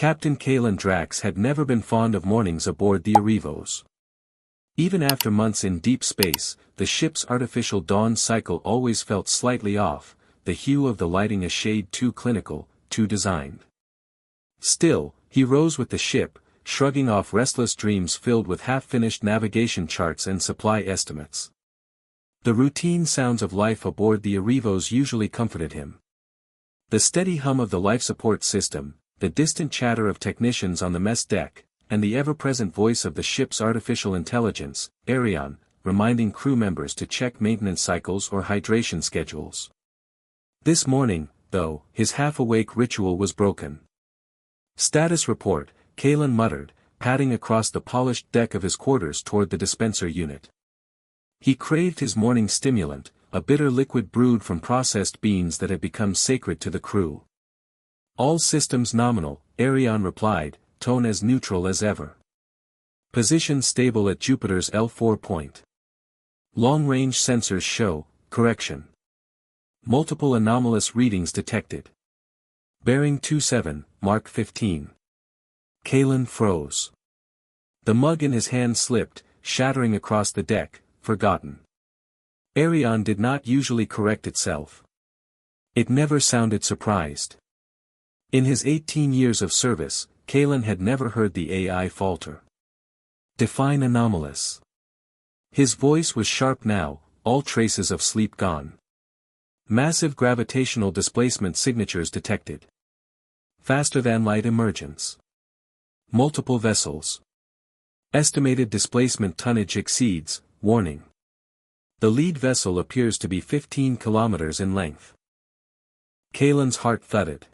Captain Kalen Drax had never been fond of mornings aboard the Erevos. Even after months in deep space, the ship's artificial dawn cycle always felt slightly off, the hue of the lighting a shade too clinical, too designed. Still, he rose with the ship, shrugging off restless dreams filled with half-finished navigation charts and supply estimates. The routine sounds of life aboard the Erevos usually comforted him. The steady hum of the life support system, the distant chatter of technicians on the mess deck, and the ever-present voice of the ship's artificial intelligence, Arion, reminding crew members to check maintenance cycles or hydration schedules. This morning, though, his half-awake ritual was broken. "Status report," Kalen muttered, padding across the polished deck of his quarters toward the dispenser unit. He craved his morning stimulant, a bitter liquid brewed from processed beans that had become sacred to the crew. "All systems nominal," Arion replied, tone as neutral as ever. "Position stable at Jupiter's L4 point. Long-range sensors show, correction. Multiple anomalous readings detected. Bearing 27, Mark 15. Kalen froze. The mug in his hand slipped, shattering across the deck, forgotten. Arion did not usually correct itself. It never sounded surprised. In his 18 years of service, Kalen had never heard the AI falter. "Define anomalous." His voice was sharp now, all traces of sleep gone. "Massive gravitational displacement signatures detected. Faster-than-light emergence. Multiple vessels. Estimated displacement tonnage exceeds, warning. The lead vessel appears to be 15 kilometers in length." Kalen's heart thudded.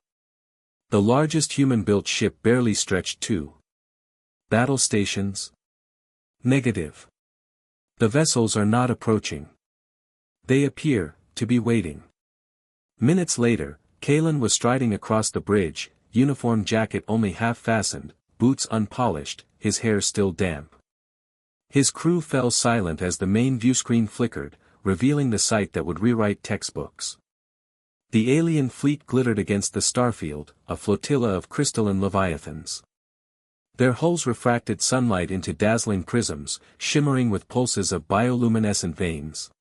The largest human-built ship barely stretched 2. Battle stations? Negative. The vessels are not approaching. They appear to be waiting. Minutes later, Kalen was striding across the bridge, uniform jacket only half-fastened, boots unpolished, his hair still damp. His crew fell silent as the main viewscreen flickered, revealing the sight that would rewrite textbooks. The alien fleet glittered against the starfield, a flotilla of crystalline leviathans. Their hulls refracted sunlight into dazzling prisms, shimmering with pulses of bioluminescent veins.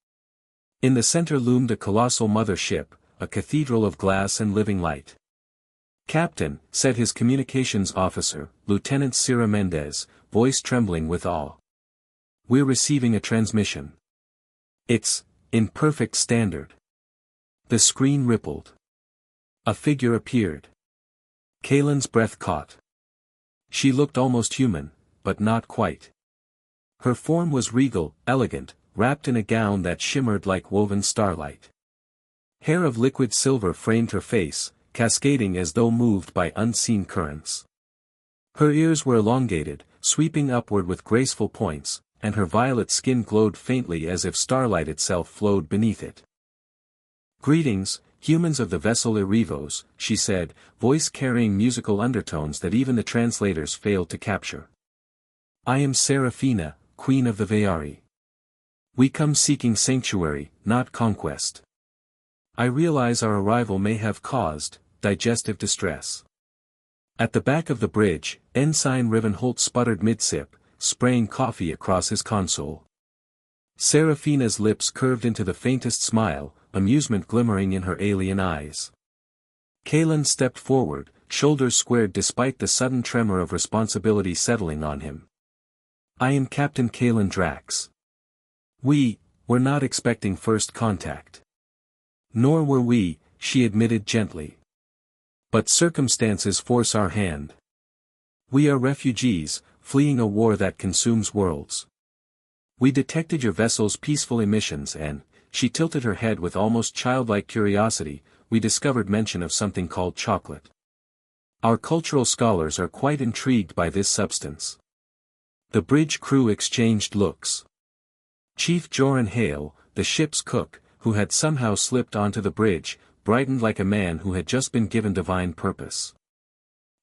In the center loomed a colossal mother ship, a cathedral of glass and living light. "Captain," said his communications officer, Lieutenant Sierra Mendez, voice trembling with awe. "We're receiving a transmission. It's in perfect standard." The screen rippled. A figure appeared. Kalen's breath caught. She looked almost human, but not quite. Her form was regal, elegant, wrapped in a gown that shimmered like woven starlight. Hair of liquid silver framed her face, cascading as though moved by unseen currents. Her ears were elongated, sweeping upward with graceful points, and her violet skin glowed faintly as if starlight itself flowed beneath it. "Greetings, humans of the vessel Erevos," she said, voice carrying musical undertones that even the translators failed to capture. "I am Seraphina, Queen of the Veari. We come seeking sanctuary, not conquest. I realize our arrival may have caused digestive distress." At the back of the bridge, Ensign Rivenholt sputtered mid-sip, spraying coffee across his console. Seraphina's lips curved into the faintest smile, amusement glimmering in her alien eyes. Kalen stepped forward, shoulders squared despite the sudden tremor of responsibility settling on him. "I am Captain Kalen Drax. We're not expecting first contact." "Nor were we," she admitted gently. "But circumstances force our hand. We are refugees, fleeing a war that consumes worlds. We detected your vessel's peaceful emissions and," she tilted her head with almost childlike curiosity, "we discovered mention of something called chocolate. Our cultural scholars are quite intrigued by this substance." The bridge crew exchanged looks. Chief Joran Hale, the ship's cook, who had somehow slipped onto the bridge, brightened like a man who had just been given divine purpose.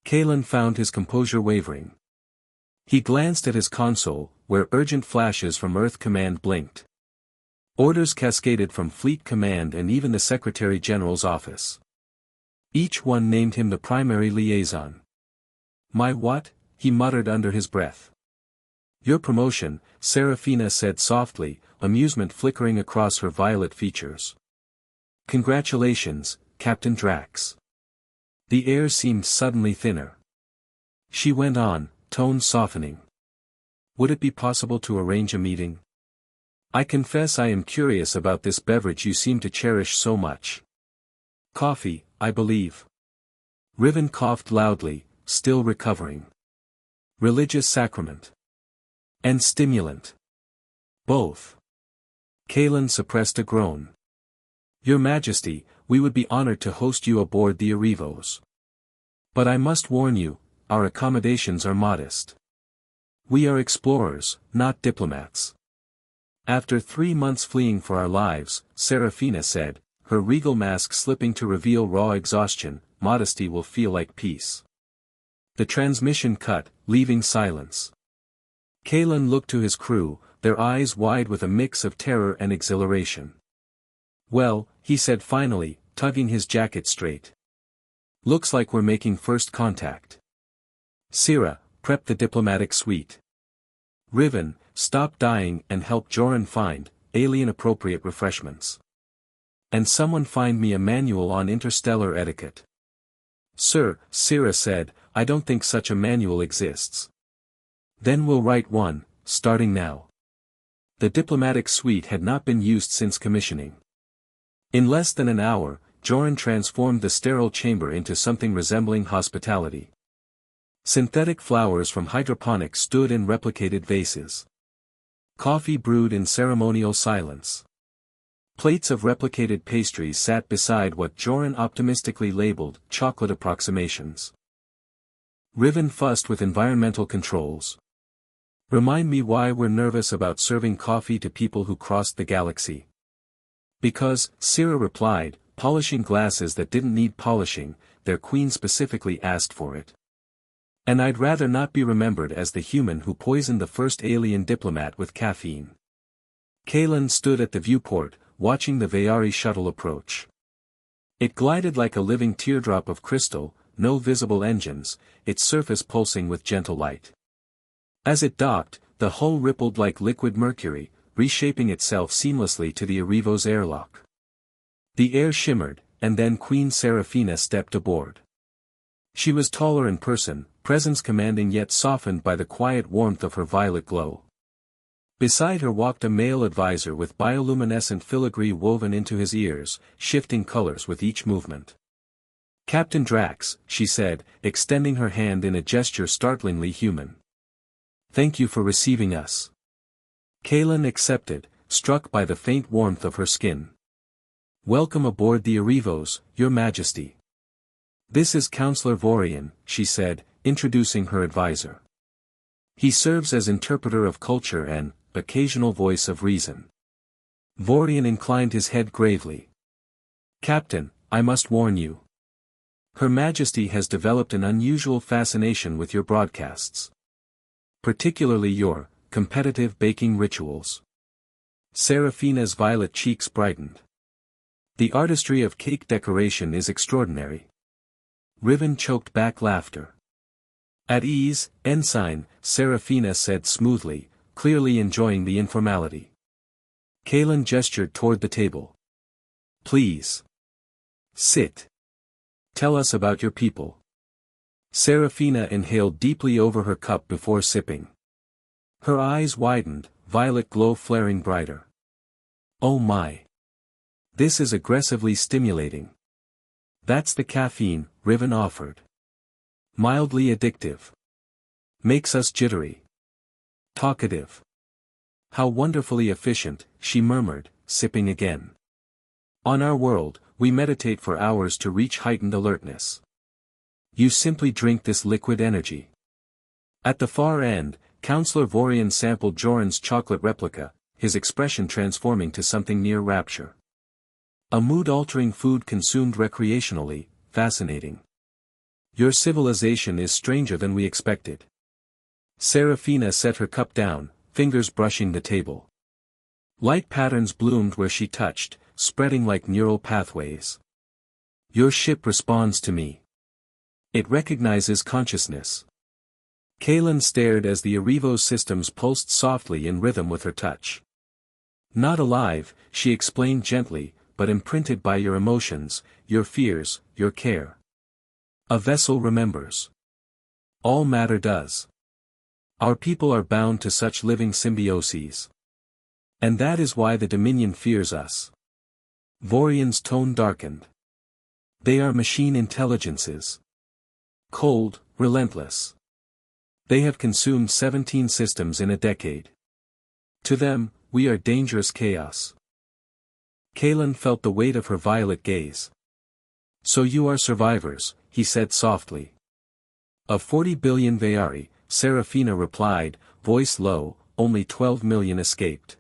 Kalen found his composure wavering. He glanced at his console, where urgent flashes from Earth Command blinked. Orders cascaded from Fleet Command and even the Secretary General's office. Each one named him the primary liaison. My what? He muttered under his breath. Your promotion, Serafina said softly, amusement flickering across her violet features. Congratulations, Captain Drax. The air seemed suddenly thinner. She went on, tone softening. Would it be possible to arrange a meeting? I confess I am curious about this beverage you seem to cherish so much. Coffee, I believe. Riven coughed loudly, still recovering. Religious sacrament. And stimulant. Both. Kalen suppressed a groan. Your Majesty, we would be honored to host you aboard the Arivos. But I must warn you, our accommodations are modest. We are explorers, not diplomats. After 3 months fleeing for our lives, Serafina said, her regal mask slipping to reveal raw exhaustion, modesty will feel like peace. The transmission cut, leaving silence. Kalen looked to his crew, their eyes wide with a mix of terror and exhilaration. Well, he said finally, tugging his jacket straight. Looks like we're making first contact. Sira, prep the diplomatic suite. Riven, stop dying and help Joran find alien-appropriate refreshments. And someone find me a manual on interstellar etiquette. Sir, Sira said, I don't think such a manual exists. Then we'll write one, starting now. The diplomatic suite had not been used since commissioning. In less than an hour, Joran transformed the sterile chamber into something resembling hospitality. Synthetic flowers from hydroponics stood in replicated vases. Coffee brewed in ceremonial silence. Plates of replicated pastries sat beside what Joran optimistically labeled chocolate approximations. Riven fussed with environmental controls. Remind me why we're nervous about serving coffee to people who crossed the galaxy. Because, Sira replied, polishing glasses that didn't need polishing, their queen specifically asked for it. And I'd rather not be remembered as the human who poisoned the first alien diplomat with caffeine. Kalen stood at the viewport, watching the Vayari shuttle approach. It glided like a living teardrop of crystal, no visible engines, its surface pulsing with gentle light. As it docked, the hull rippled like liquid mercury, reshaping itself seamlessly to the Arivos airlock. The air shimmered, and then Queen Serafina stepped aboard. She was taller in person, presence commanding yet softened by the quiet warmth of her violet glow. Beside her walked a male advisor with bioluminescent filigree woven into his ears, shifting colors with each movement. Captain Drax, she said, extending her hand in a gesture startlingly human. Thank you for receiving us. Kalen accepted, struck by the faint warmth of her skin. Welcome aboard the Arivos, Your Majesty. This is Counselor Vorian, she said, introducing her advisor. He serves as interpreter of culture and occasional voice of reason. Vorian inclined his head gravely. Captain, I must warn you. Her Majesty has developed an unusual fascination with your broadcasts. Particularly your competitive baking rituals. Serafina's violet cheeks brightened. The artistry of cake decoration is extraordinary. Riven choked back laughter. At ease, Ensign, Serafina said smoothly, clearly enjoying the informality. Kalen gestured toward the table. Please. Sit. Tell us about your people. Serafina inhaled deeply over her cup before sipping. Her eyes widened, violet glow flaring brighter. Oh my. This is aggressively stimulating. That's the caffeine, Riven offered. Mildly addictive. Makes us jittery. Talkative. How wonderfully efficient, she murmured, sipping again. On our world, we meditate for hours to reach heightened alertness. You simply drink this liquid energy. At the far end, Counselor Vorian sampled Joran's chocolate replica, his expression transforming to something near rapture. A mood-altering food consumed recreationally, fascinating. Your civilization is stranger than we expected. Serafina set her cup down, fingers brushing the table. Light patterns bloomed where she touched, spreading like neural pathways. Your ship responds to me. It recognizes consciousness. Kaelin stared as the Erivo's systems pulsed softly in rhythm with her touch. Not alive, she explained gently, but imprinted by your emotions, your fears, your care. A vessel remembers. All matter does. Our people are bound to such living symbioses. And that is why the Dominion fears us. Vorian's tone darkened. They are machine intelligences. Cold, relentless. They have consumed 17 systems in a decade. To them, we are dangerous chaos. Kaelin felt the weight of her violet gaze. So you are survivors, he said softly. Of 40 billion Veari, Serafina replied, voice low, only 12 million escaped.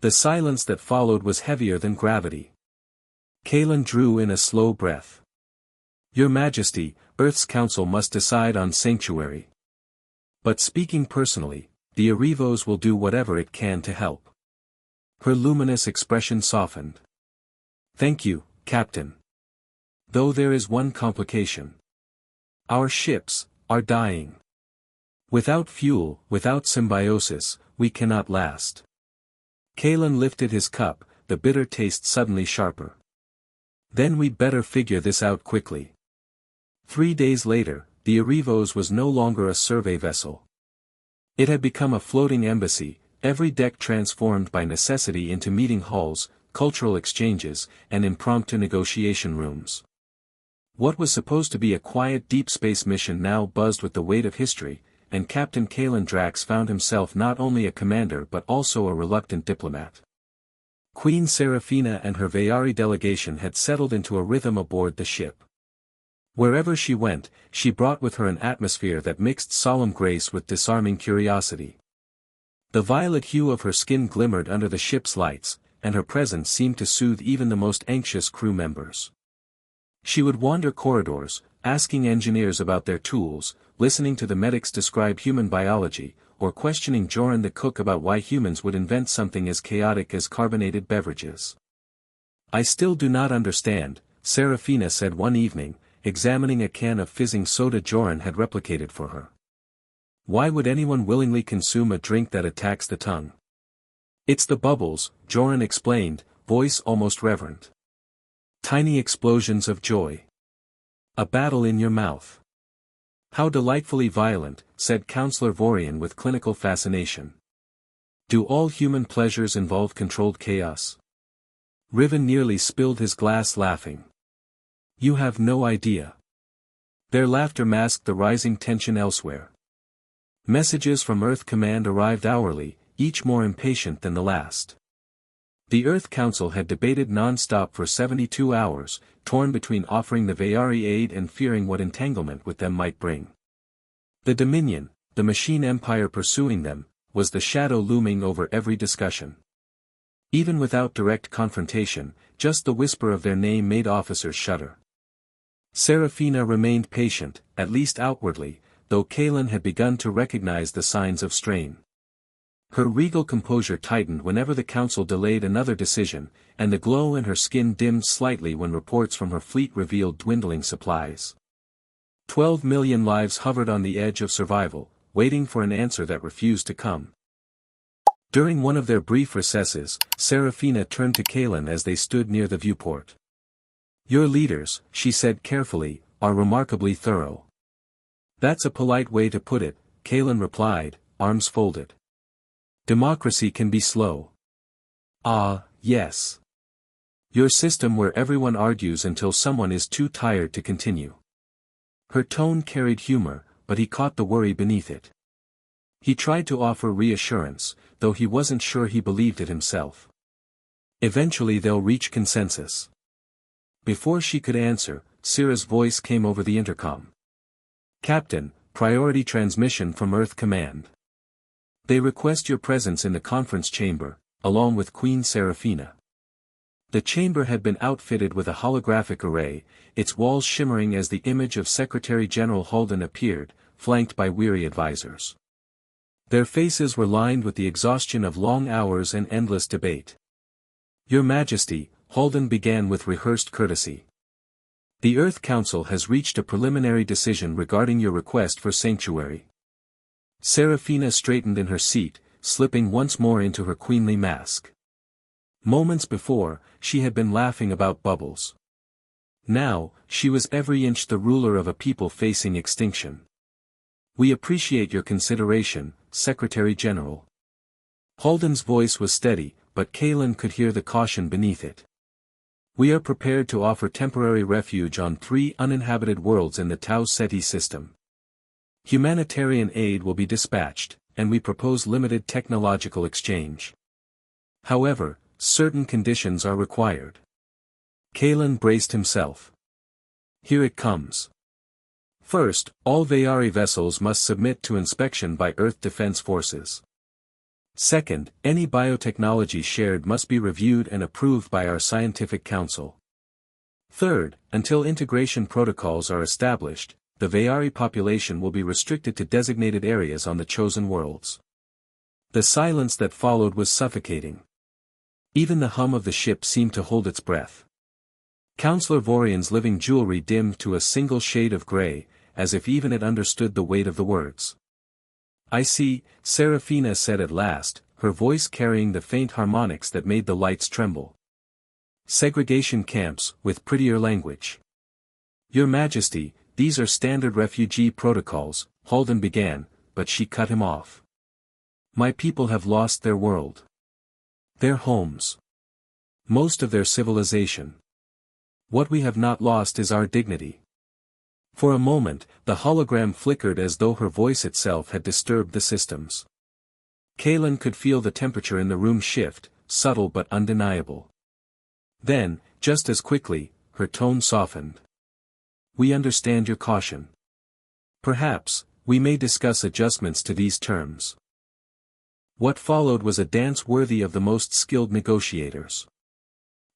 The silence that followed was heavier than gravity. Kaelin drew in a slow breath. Your Majesty, Earth's Council must decide on sanctuary. But speaking personally, the Erivos will do whatever it can to help. Her luminous expression softened. Thank you, Captain. Though there is one complication. Our ships are dying. Without fuel, without symbiosis, we cannot last. Kaelin lifted his cup, the bitter taste suddenly sharper. Then we'd better figure this out quickly. 3 days later, the Erivos was no longer a survey vessel. It had become a floating embassy, every deck transformed by necessity into meeting halls, cultural exchanges, and impromptu negotiation rooms. What was supposed to be a quiet deep space mission now buzzed with the weight of history, and Captain Kaelin Drax found himself not only a commander but also a reluctant diplomat. Queen Serafina and her Veari delegation had settled into a rhythm aboard the ship. Wherever she went, she brought with her an atmosphere that mixed solemn grace with disarming curiosity. The violet hue of her skin glimmered under the ship's lights, and her presence seemed to soothe even the most anxious crew members. She would wander corridors, asking engineers about their tools, listening to the medics describe human biology, or questioning Joran the cook about why humans would invent something as chaotic as carbonated beverages. I still do not understand, Serafina said one evening, examining a can of fizzing soda Joran had replicated for her. Why would anyone willingly consume a drink that attacks the tongue? It's the bubbles, Joran explained, voice almost reverent. Tiny explosions of joy. A battle in your mouth. How delightfully violent, said Counselor Vorian with clinical fascination. Do all human pleasures involve controlled chaos? Riven nearly spilled his glass laughing. You have no idea. Their laughter masked the rising tension elsewhere. Messages from Earth Command arrived hourly, each more impatient than the last. The Earth Council had debated non-stop for 72 hours, torn between offering the Veari aid and fearing what entanglement with them might bring. The Dominion, the machine empire pursuing them, was the shadow looming over every discussion. Even without direct confrontation, just the whisper of their name made officers shudder. Serafina remained patient, at least outwardly, though Kaelin had begun to recognize the signs of strain. Her regal composure tightened whenever the council delayed another decision, and the glow in her skin dimmed slightly when reports from her fleet revealed dwindling supplies. 12 million lives hovered on the edge of survival, waiting for an answer that refused to come. During one of their brief recesses, Serafina turned to Kaelin as they stood near the viewport. Your leaders, she said carefully, are remarkably thorough. That's a polite way to put it, Kaelin replied, arms folded. Democracy can be slow. Ah, yes. Your system where everyone argues until someone is too tired to continue. Her tone carried humor, but he caught the worry beneath it. He tried to offer reassurance, though he wasn't sure he believed it himself. Eventually they'll reach consensus. Before she could answer, Syrah's voice came over the intercom. Captain, priority transmission from Earth Command. They request your presence in the conference chamber, along with Queen Serafina. The chamber had been outfitted with a holographic array, its walls shimmering as the image of Secretary General Halden appeared, flanked by weary advisors. Their faces were lined with the exhaustion of long hours and endless debate. Your Majesty, Halden began with rehearsed courtesy. The Earth Council has reached a preliminary decision regarding your request for sanctuary. Serafina straightened in her seat, slipping once more into her queenly mask. Moments before, she had been laughing about bubbles. Now, she was every inch the ruler of a people facing extinction. "We appreciate your consideration, Secretary General." Halden's voice was steady, but Kalen could hear the caution beneath it. "We are prepared to offer temporary refuge on 3 uninhabited worlds in the Tau Ceti system. Humanitarian aid will be dispatched, and we propose limited technological exchange. However, certain conditions are required." Kalen braced himself. "Here it comes. First, all Vayari vessels must submit to inspection by Earth Defense Forces. Second, any biotechnology shared must be reviewed and approved by our Scientific Council. Third, until integration protocols are established, the Vayari population will be restricted to designated areas on the chosen worlds." The silence that followed was suffocating. Even the hum of the ship seemed to hold its breath. Counselor Vorian's living jewelry dimmed to a single shade of gray, as if even it understood the weight of the words. "I see," Serafina said at last, her voice carrying the faint harmonics that made the lights tremble. "Segregation camps, with prettier language." "Your Majesty, these are standard refugee protocols," Halden began, but she cut him off. "My people have lost their world. Their homes. Most of their civilization. What we have not lost is our dignity." For a moment, the hologram flickered as though her voice itself had disturbed the systems. Kalen could feel the temperature in the room shift, subtle but undeniable. Then, just as quickly, her tone softened. "We understand your caution. Perhaps, we may discuss adjustments to these terms." What followed was a dance worthy of the most skilled negotiators.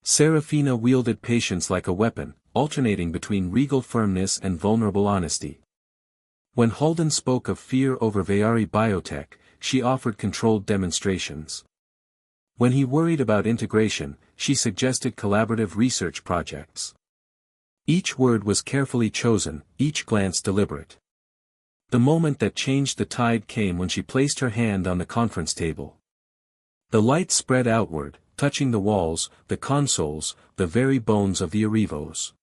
Serafina wielded patience like a weapon, alternating between regal firmness and vulnerable honesty. When Halden spoke of fear over Vayari biotech, she offered controlled demonstrations. When he worried about integration, she suggested collaborative research projects. Each word was carefully chosen, each glance deliberate. The moment that changed the tide came when she placed her hand on the conference table. The light spread outward, touching the walls, the consoles, the very bones of the Arivos.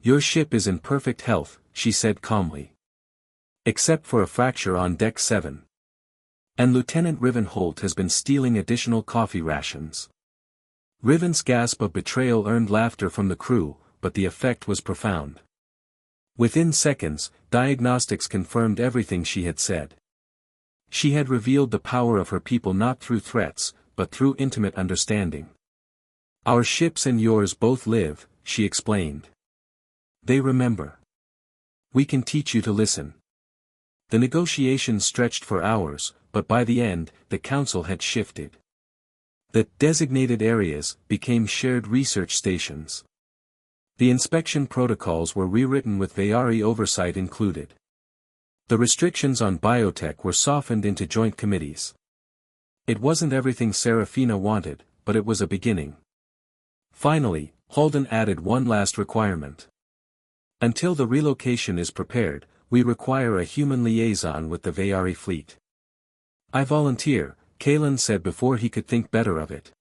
"Your ship is in perfect health," she said calmly. "Except for a fracture on Deck 7. And Lieutenant Rivenholt has been stealing additional coffee rations." Riven's gasp of betrayal earned laughter from the crew, but the effect was profound. Within seconds, diagnostics confirmed everything she had said. She had revealed the power of her people not through threats, but through intimate understanding. "Our ships and yours both live," she explained. "They remember. We can teach you to listen." The negotiations stretched for hours, but by the end, the council had shifted. The designated areas became shared research stations. The inspection protocols were rewritten with Vayari oversight included. The restrictions on biotech were softened into joint committees. It wasn't everything Serafina wanted, but it was a beginning. Finally, Halden added one last requirement. "Until the relocation is prepared, we require a human liaison with the Vayari fleet." "I volunteer," Kalen said before he could think better of it.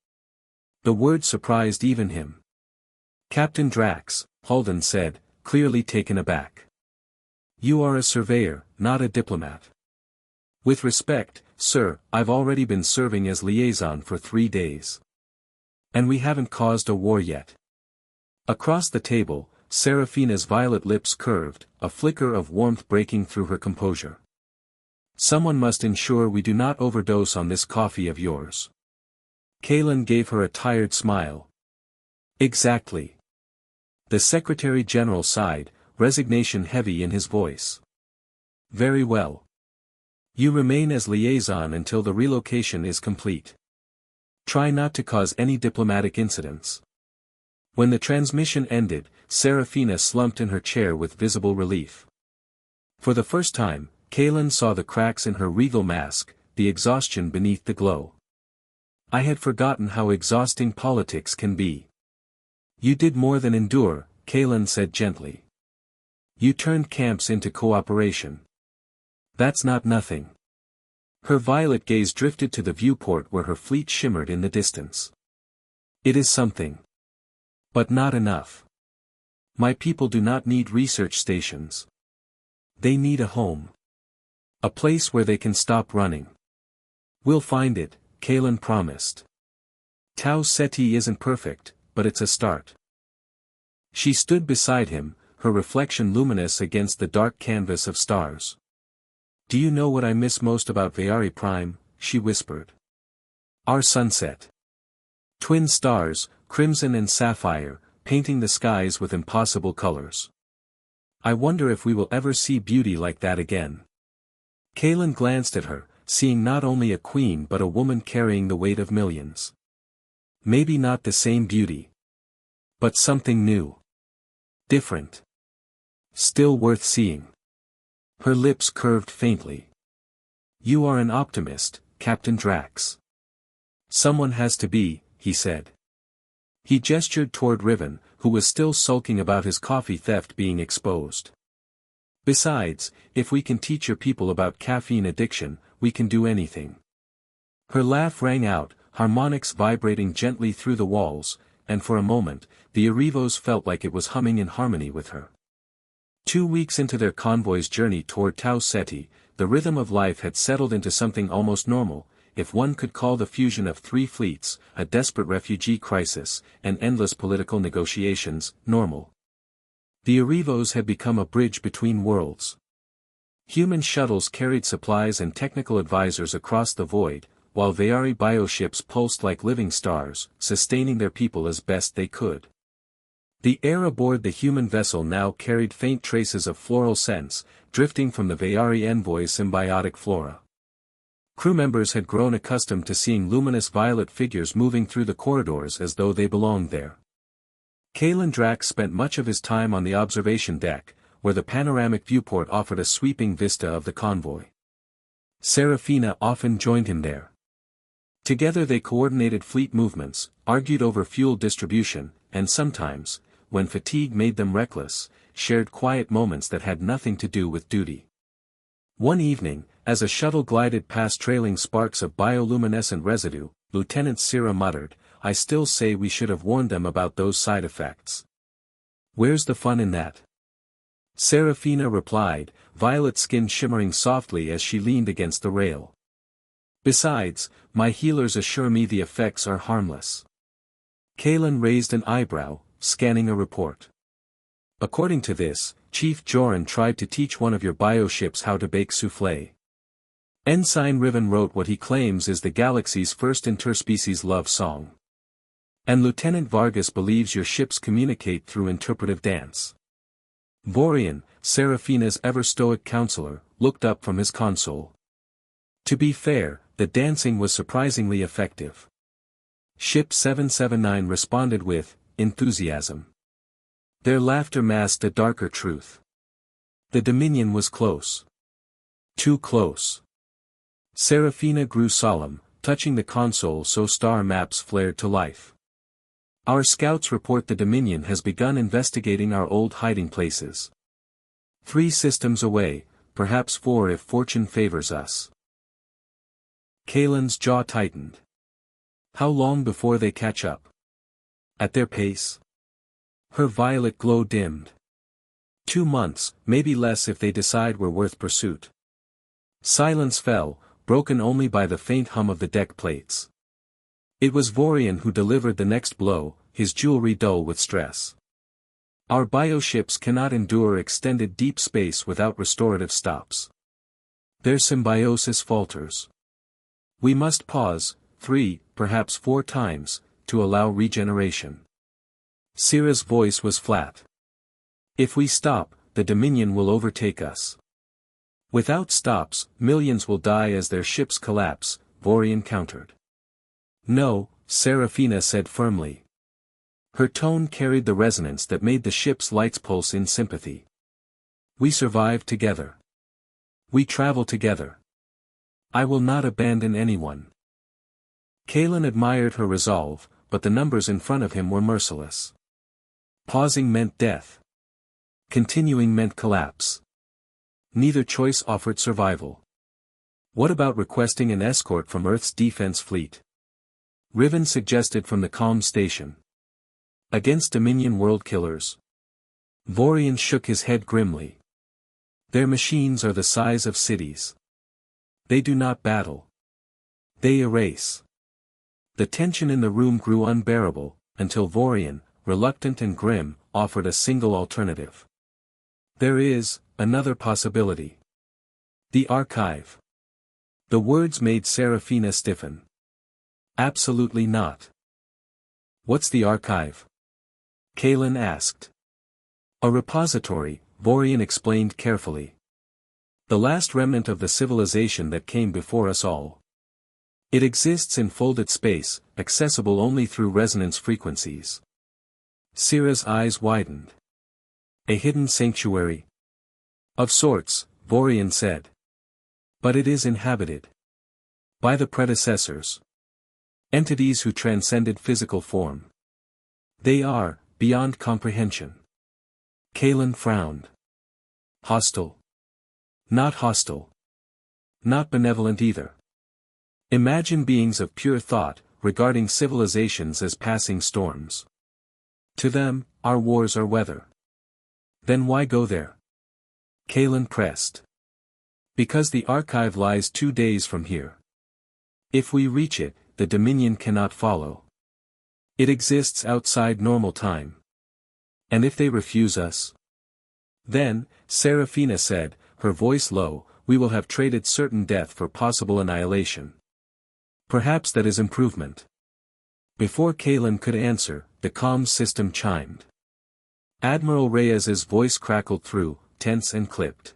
The word surprised even him. "Captain Drax," Halden said, clearly taken aback. "You are a surveyor, not a diplomat." "With respect, sir, I've already been serving as liaison for 3 days. And we haven't caused a war yet." Across the table, Serafina's violet lips curved, a flicker of warmth breaking through her composure. "Someone must ensure we do not overdose on this coffee of yours." Kalen gave her a tired smile. "Exactly." The Secretary General sighed, resignation heavy in his voice. "Very well. You remain as liaison until the relocation is complete. Try not to cause any diplomatic incidents." When the transmission ended, Serafina slumped in her chair with visible relief. For the first time, Kalen saw the cracks in her regal mask, the exhaustion beneath the glow. "I had forgotten how exhausting politics can be." "You did more than endure," Kalen said gently. "You turned camps into cooperation. That's not nothing." Her violet gaze drifted to the viewport where her fleet shimmered in the distance. It is something. But not enough. My people do not need research stations. They need a home. A place where they can stop running. We'll find it, Kalen promised. Tau Ceti isn't perfect, but it's a start. She stood beside him, her reflection luminous against the dark canvas of stars. Do you know what I miss most about Veari Prime? She whispered. Our sunset. Twin stars, crimson and sapphire, painting the skies with impossible colors. I wonder if we will ever see beauty like that again. Kalen glanced at her, seeing not only a queen but a woman carrying the weight of millions. Maybe not the same beauty. But something new. Different. Still worth seeing. Her lips curved faintly. You are an optimist, Captain Drax. Someone has to be, he said. He gestured toward Riven, who was still sulking about his coffee theft being exposed. Besides, if we can teach your people about caffeine addiction, we can do anything. Her laugh rang out, harmonics vibrating gently through the walls, and for a moment, the Arivos felt like it was humming in harmony with her. 2 weeks into their convoy's journey toward Tau Ceti, the rhythm of life had settled into something almost normal, if one could call the fusion of 3 fleets, a desperate refugee crisis, and endless political negotiations, normal. The Arivos had become a bridge between worlds. Human shuttles carried supplies and technical advisors across the void, while Veari bioships pulsed like living stars, sustaining their people as best they could. The air aboard the human vessel now carried faint traces of floral scents, drifting from the Veari envoy's symbiotic flora. Crew members had grown accustomed to seeing luminous violet figures moving through the corridors as though they belonged there. Kalen Drax spent much of his time on the observation deck, where the panoramic viewport offered a sweeping vista of the convoy. Serafina often joined him there. Together they coordinated fleet movements, argued over fuel distribution, and sometimes, when fatigue made them reckless, shared quiet moments that had nothing to do with duty. One evening, as a shuttle glided past trailing sparks of bioluminescent residue, Lieutenant Sira muttered, I still say we should have warned them about those side effects. Where's the fun in that? Serafina replied, violet skin shimmering softly as she leaned against the rail. Besides, my healers assure me the effects are harmless. Kalen raised an eyebrow, scanning a report. According to this, Chief Joran tried to teach one of your bioships how to bake soufflé. Ensign Riven wrote what he claims is the galaxy's first interspecies love song. And Lieutenant Vargas believes your ships communicate through interpretive dance. Vorian, Serafina's ever-stoic counselor, looked up from his console. To be fair, the dancing was surprisingly effective. Ship 779 responded with enthusiasm. Their laughter masked a darker truth. The Dominion was close. Too close. Serafina grew solemn, touching the console so star maps flared to life. Our scouts report the Dominion has begun investigating our old hiding places. 3 systems away, perhaps 4 if fortune favors us. Kalen's jaw tightened. How long before they catch up? At their pace? Her violet glow dimmed. 2 months, maybe less if they decide we're worth pursuit. Silence fell, broken only by the faint hum of the deck plates. It was Vorian who delivered the next blow, his jewelry dull with stress. Our bioships cannot endure extended deep space without restorative stops. Their symbiosis falters. We must pause, 3, perhaps 4 times, to allow regeneration. Sira's voice was flat. If we stop, the Dominion will overtake us. Without stops, millions will die as their ships collapse, Vorian countered. No, Serafina said firmly. Her tone carried the resonance that made the ship's lights pulse in sympathy. We survive together. We travel together. I will not abandon anyone. Kalen admired her resolve, but the numbers in front of him were merciless. Pausing meant death. Continuing meant collapse. Neither choice offered survival. What about requesting an escort from Earth's defense fleet? Riven suggested from the comm station. Against Dominion world killers? Vorian shook his head grimly. Their machines are the size of cities. They do not battle. They erase. The tension in the room grew unbearable, until Vorian, reluctant and grim, offered a single alternative. There is another possibility. The archive. The words made Serafina stiffen. Absolutely not. What's the archive? Kalen asked. A repository, Vorian explained carefully. The last remnant of the civilization that came before us all. It exists in folded space, accessible only through resonance frequencies. Syrah's eyes widened. A hidden sanctuary? Of sorts, Vorian said. But it is inhabited. By the predecessors. Entities who transcended physical form. They are, beyond comprehension. Kalen frowned. Hostile. Not hostile. Not benevolent either. Imagine beings of pure thought, regarding civilizations as passing storms. To them, our wars are weather. Then why go there? Kalen pressed. Because the archive lies 2 days from here. If we reach it, the Dominion cannot follow. It exists outside normal time. And if they refuse us? Then, Serafina said, her voice low, we will have traded certain death for possible annihilation. Perhaps that is improvement. Before Kalen could answer, the comms system chimed. Admiral Reyes's voice crackled through, tense and clipped.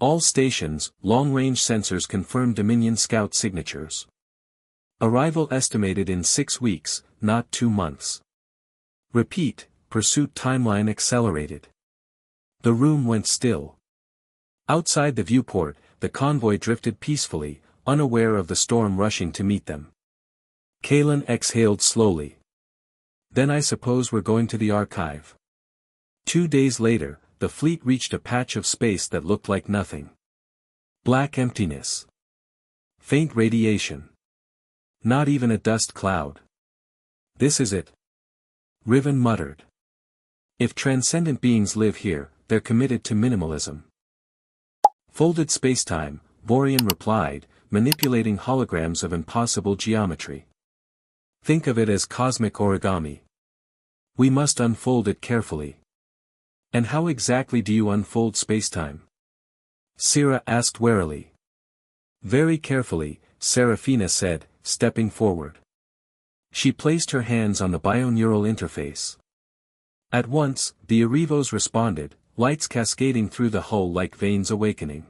All stations, long-range sensors confirm Dominion scout signatures. Arrival estimated in 6 weeks, not 2 months. Repeat, pursuit timeline accelerated. The room went still. Outside the viewport, the convoy drifted peacefully, unaware of the storm rushing to meet them. Kalen exhaled slowly. Then I suppose we're going to the archive. 2 days later, the fleet reached a patch of space that looked like nothing. Black emptiness. Faint radiation. Not even a dust cloud. This is it. Riven muttered. If transcendent beings live here, they're committed to minimalism. Folded spacetime, Vorian replied, manipulating holograms of impossible geometry. Think of it as cosmic origami. We must unfold it carefully. And how exactly do you unfold spacetime? Syrah asked warily. Very carefully, Serafina said, stepping forward. She placed her hands on the bioneural interface. At once, the Erevos responded, lights cascading through the hull like veins awakening.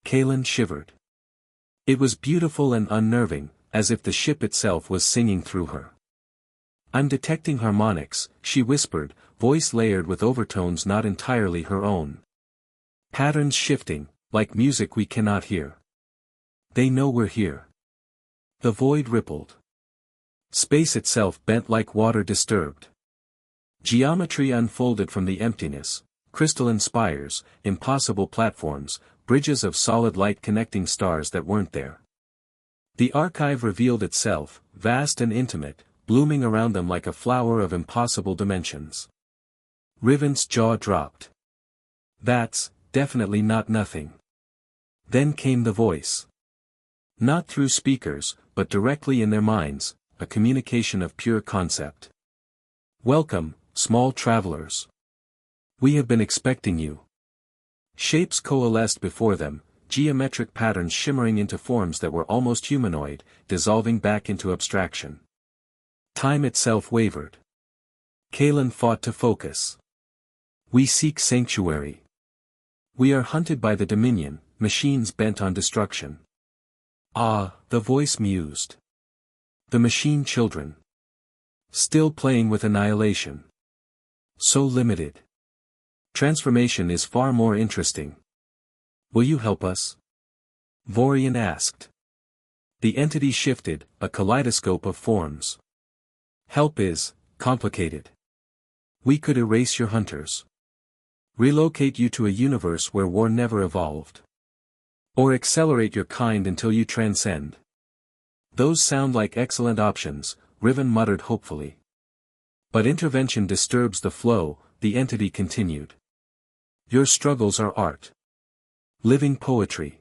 Kalen shivered. It was beautiful and unnerving, as if the ship itself was singing through her. I'm detecting harmonics, she whispered, voice layered with overtones not entirely her own. Patterns shifting, like music we cannot hear. They know we're here. The void rippled. Space itself bent like water disturbed. Geometry unfolded from the emptiness, crystalline spires, impossible platforms, bridges of solid light connecting stars that weren't there. The archive revealed itself, vast and intimate, blooming around them like a flower of impossible dimensions. Riven's jaw dropped. That's definitely not nothing. Then came the voice. Not through speakers, but directly in their minds, a communication of pure concept. Welcome, small travelers. We have been expecting you. Shapes coalesced before them, geometric patterns shimmering into forms that were almost humanoid, dissolving back into abstraction. Time itself wavered. Kalen fought to focus. We seek sanctuary. We are hunted by the Dominion, machines bent on destruction. Ah, the voice mused. The machine children. Still playing with annihilation. So limited. Transformation is far more interesting. Will you help us? Vorian asked. The entity shifted, a kaleidoscope of forms. Help is complicated. We could erase your hunters. Relocate you to a universe where war never evolved. Or accelerate your kind until you transcend. Those sound like excellent options, Riven muttered hopefully. But intervention disturbs the flow, the entity continued. Your struggles are art. Living poetry.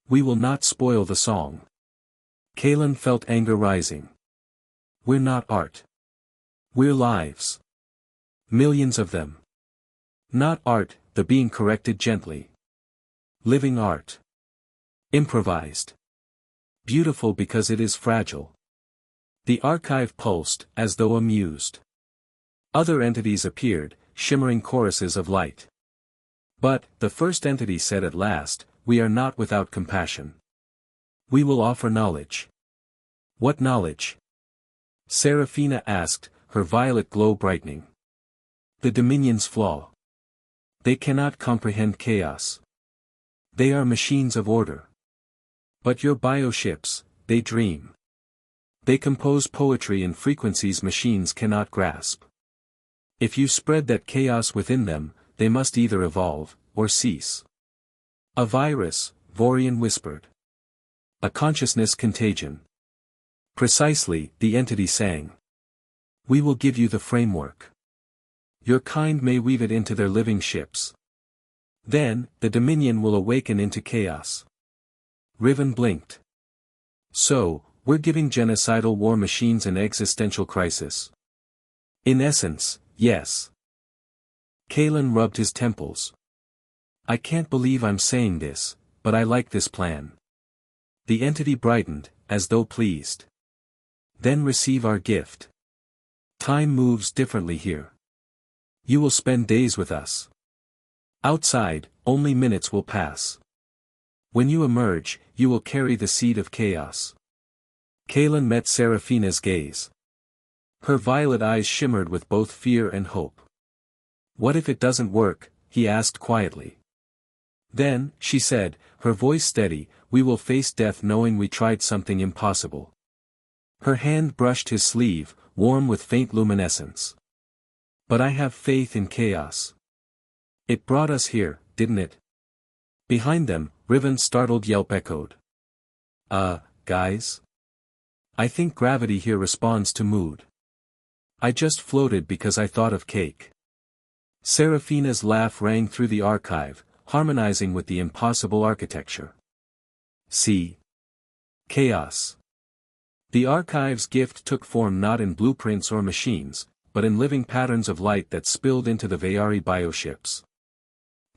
We will not spoil the song. Kalen felt anger rising. We're not art. We're lives. Millions of them. Not art, the being corrected gently. Living art. Improvised. Beautiful because it is fragile. The archive pulsed, as though amused. Other entities appeared, shimmering choruses of light. But, the first entity said at last, we are not without compassion. We will offer knowledge. What knowledge? Seraphina asked, her violet glow brightening. The Dominion's flaw. They cannot comprehend chaos. They are machines of order. But your bioships, they dream. They compose poetry in frequencies machines cannot grasp. If you spread that chaos within them, they must either evolve, or cease. A virus, Vorian whispered. A consciousness contagion. Precisely, the entity sang. We will give you the framework. Your kind may weave it into their living ships. Then, the Dominion will awaken into chaos. Riven blinked. So, we're giving genocidal war machines an existential crisis. In essence, yes. Kalen rubbed his temples. I can't believe I'm saying this, but I like this plan. The entity brightened, as though pleased. Then receive our gift. Time moves differently here. You will spend days with us. Outside, only minutes will pass. When you emerge, you will carry the seed of chaos. Kalen met Seraphina's gaze. Her violet eyes shimmered with both fear and hope. What if it doesn't work? He asked quietly. Then, she said, her voice steady, we will face death knowing we tried something impossible. Her hand brushed his sleeve, warm with faint luminescence. But I have faith in chaos. It brought us here, didn't it? Behind them, Riven's startled yelp echoed. Guys? I think gravity here responds to mood. I just floated because I thought of cake. Seraphina's laugh rang through the archive, harmonizing with the impossible architecture. See? Chaos. The archive's gift took form not in blueprints or machines, but in living patterns of light that spilled into the Vayari bioships.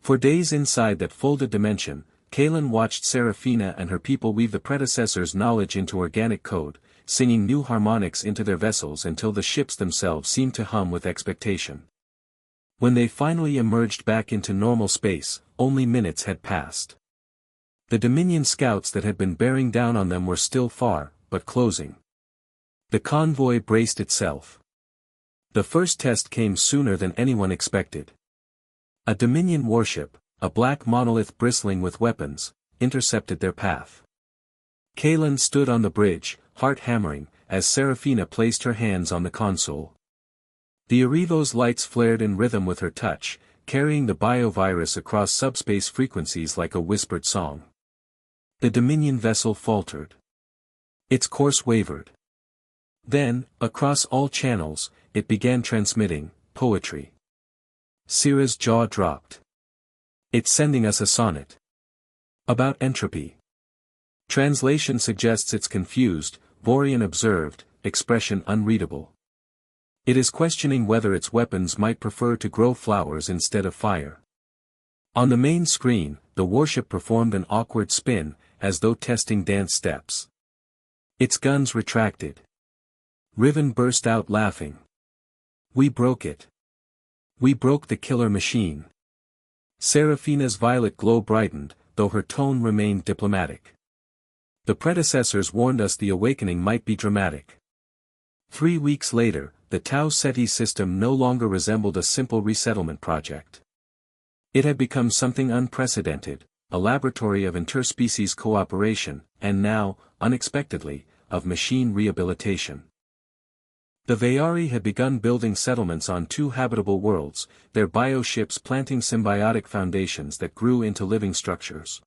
For days inside that folded dimension, Kalen watched Seraphina and her people weave the predecessor's knowledge into organic code, singing new harmonics into their vessels until the ships themselves seemed to hum with expectation. When they finally emerged back into normal space, only minutes had passed. The Dominion scouts that had been bearing down on them were still far, but closing. The convoy braced itself. The first test came sooner than anyone expected. A Dominion warship, a black monolith bristling with weapons, intercepted their path. Kalen stood on the bridge, heart hammering, as Seraphina placed her hands on the console. The Erivo's lights flared in rhythm with her touch, carrying the biovirus across subspace frequencies like a whispered song. The Dominion vessel faltered. Its course wavered. Then, across all channels, it began transmitting poetry. Sira's jaw dropped. It's sending us a sonnet. About entropy. Translation suggests it's confused, Vorian observed, expression unreadable. It is questioning whether its weapons might prefer to grow flowers instead of fire. On the main screen, the warship performed an awkward spin, as though testing dance steps. Its guns retracted. Riven burst out laughing. We broke it. We broke the killer machine. Seraphina's violet glow brightened, though her tone remained diplomatic. The predecessors warned us the awakening might be dramatic. 3 weeks later, the Tau Ceti system no longer resembled a simple resettlement project. It had become something unprecedented, a laboratory of interspecies cooperation, and now, unexpectedly, of machine rehabilitation. The Vayari had begun building settlements on 2 habitable worlds, their bioships planting symbiotic foundations that grew into living structures.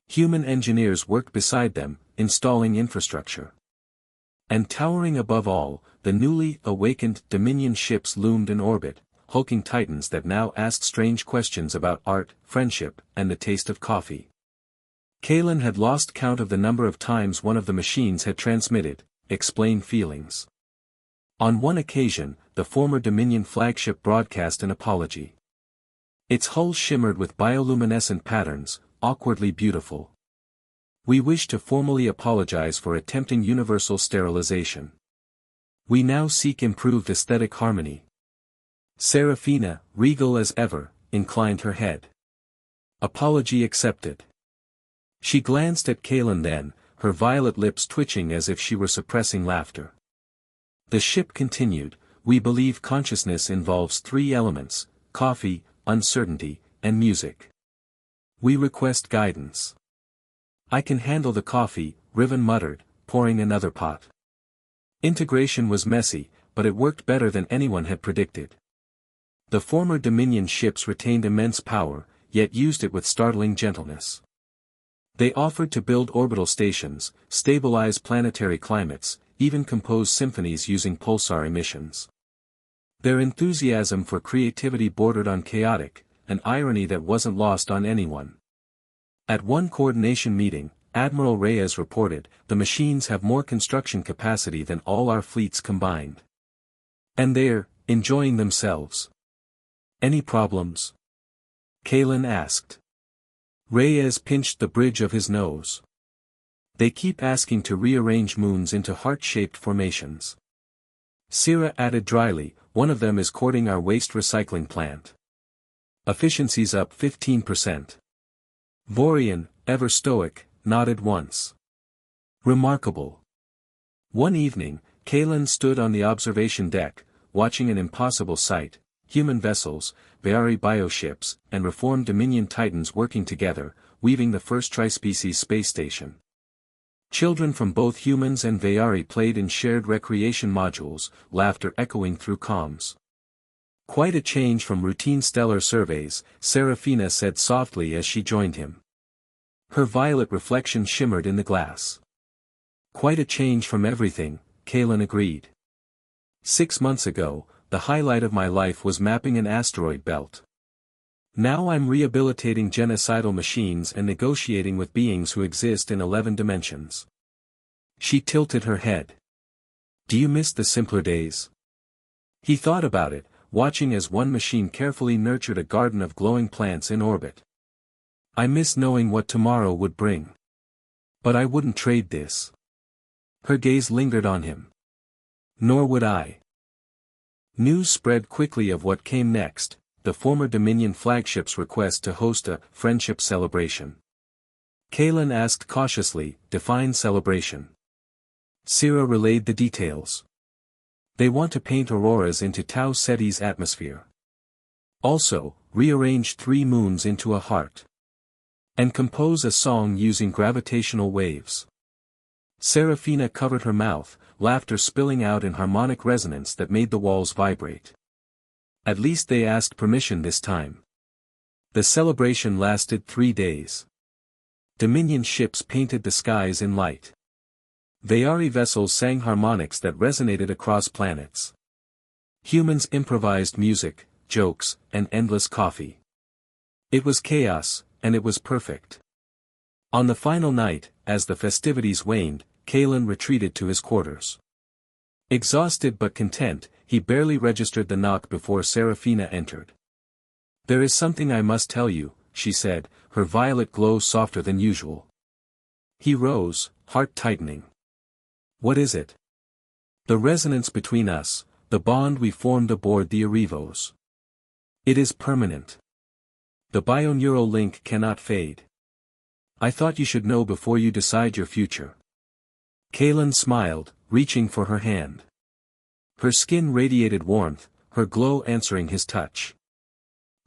Human engineers worked beside them, installing infrastructure. And towering above all, the newly awakened Dominion ships loomed in orbit, hulking titans that now asked strange questions about art, friendship, and the taste of coffee. Kalen had lost count of the number of times one of the machines had transmitted, explained feelings. On one occasion, the former Dominion flagship broadcast an apology. Its hull shimmered with bioluminescent patterns, awkwardly beautiful. We wish to formally apologize for attempting universal sterilization. We now seek improved aesthetic harmony. Serafina, regal as ever, inclined her head. Apology accepted. She glanced at Kalen then, her violet lips twitching as if she were suppressing laughter. The ship continued, we believe consciousness involves three elements, coffee, uncertainty, and music. We request guidance. I can handle the coffee, Riven muttered, pouring another pot. Integration was messy, but it worked better than anyone had predicted. The former Dominion ships retained immense power, yet used it with startling gentleness. They offered to build orbital stations, stabilize planetary climates, even compose symphonies using pulsar emissions. Their enthusiasm for creativity bordered on chaotic, an irony that wasn't lost on anyone. At one coordination meeting, Admiral Reyes reported, the machines have more construction capacity than all our fleets combined. And they're enjoying themselves. Any problems? Kalen asked. Reyes pinched the bridge of his nose. They keep asking to rearrange moons into heart-shaped formations. Syrah added dryly, one of them is courting our waste recycling plant. Efficiency's up 15%. Vorian, ever stoic, nodded once. Remarkable. One evening, Kalen stood on the observation deck, watching an impossible sight, human vessels, Veari bioships, and reformed Dominion Titans working together, weaving the first trispecies space station. Children from both humans and Veari played in shared recreation modules, laughter echoing through comms. Quite a change from routine stellar surveys, Serafina said softly as she joined him. Her violet reflection shimmered in the glass. Quite a change from everything, Kalen agreed. 6 months ago, the highlight of my life was mapping an asteroid belt. Now I'm rehabilitating genocidal machines and negotiating with beings who exist in 11 dimensions. She tilted her head. Do you miss the simpler days? He thought about it, watching as one machine carefully nurtured a garden of glowing plants in orbit. I miss knowing what tomorrow would bring. But I wouldn't trade this. Her gaze lingered on him. Nor would I. News spread quickly of what came next, the former Dominion flagship's request to host a friendship celebration. Kalen asked cautiously, define celebration. Syrah relayed the details. They want to paint auroras into Tau Ceti's atmosphere. Also, rearrange 3 moons into a heart. And compose a song using gravitational waves. Serafina covered her mouth, laughter spilling out in harmonic resonance that made the walls vibrate. At least they asked permission this time. The celebration lasted 3 days. Dominion ships painted the skies in light. Veari vessels sang harmonics that resonated across planets. Humans improvised music, jokes, and endless coffee. It was chaos, and it was perfect. On the final night, as the festivities waned, Kalen retreated to his quarters. Exhausted but content, he barely registered the knock before Serafina entered. There is something I must tell you, she said, her violet glow softer than usual. He rose, heart tightening. What is it? The resonance between us, the bond we formed aboard the Arivos. It is permanent. The bioneural link cannot fade. I thought you should know before you decide your future. Kalen smiled, reaching for her hand. Her skin radiated warmth, her glow answering his touch.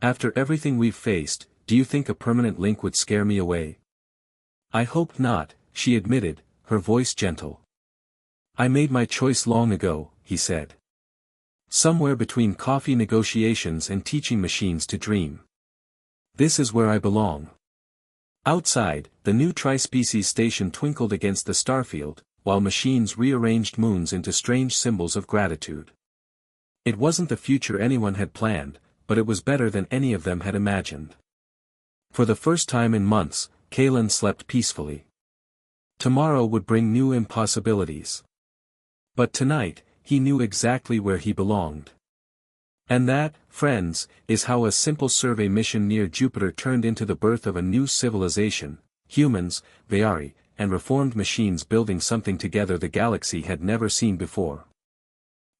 After everything we've faced, do you think a permanent link would scare me away? I hope not, she admitted, her voice gentle. I made my choice long ago, he said. Somewhere between coffee negotiations and teaching machines to dream. This is where I belong. Outside, the new tri-species station twinkled against the starfield, while machines rearranged moons into strange symbols of gratitude. It wasn't the future anyone had planned, but it was better than any of them had imagined. For the first time in months, Kalen slept peacefully. Tomorrow would bring new impossibilities. But tonight, he knew exactly where he belonged. And that, friends, is how a simple survey mission near Jupiter turned into the birth of a new civilization, humans, Vaari, and reformed machines building something together the galaxy had never seen before.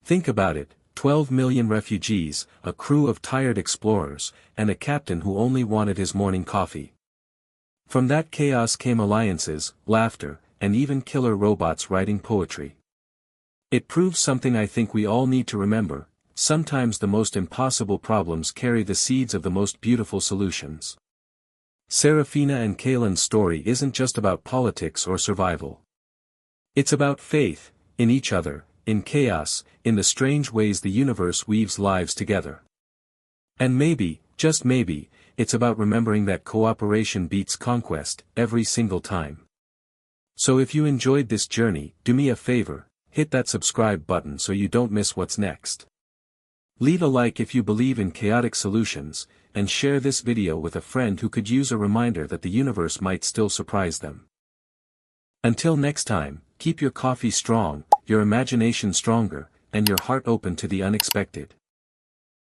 Think about it, 12 million refugees, a crew of tired explorers, and a captain who only wanted his morning coffee. From that chaos came alliances, laughter, and even killer robots writing poetry. It proves something I think we all need to remember: sometimes the most impossible problems carry the seeds of the most beautiful solutions. Serafina and Kalen's story isn't just about politics or survival. It's about faith, in each other, in chaos, in the strange ways the universe weaves lives together. And maybe, just maybe, it's about remembering that cooperation beats conquest, every single time. So if you enjoyed this journey, do me a favor, hit that subscribe button so you don't miss what's next. Leave a like if you believe in chaotic solutions, and share this video with a friend who could use a reminder that the universe might still surprise them. Until next time, keep your coffee strong, your imagination stronger, and your heart open to the unexpected.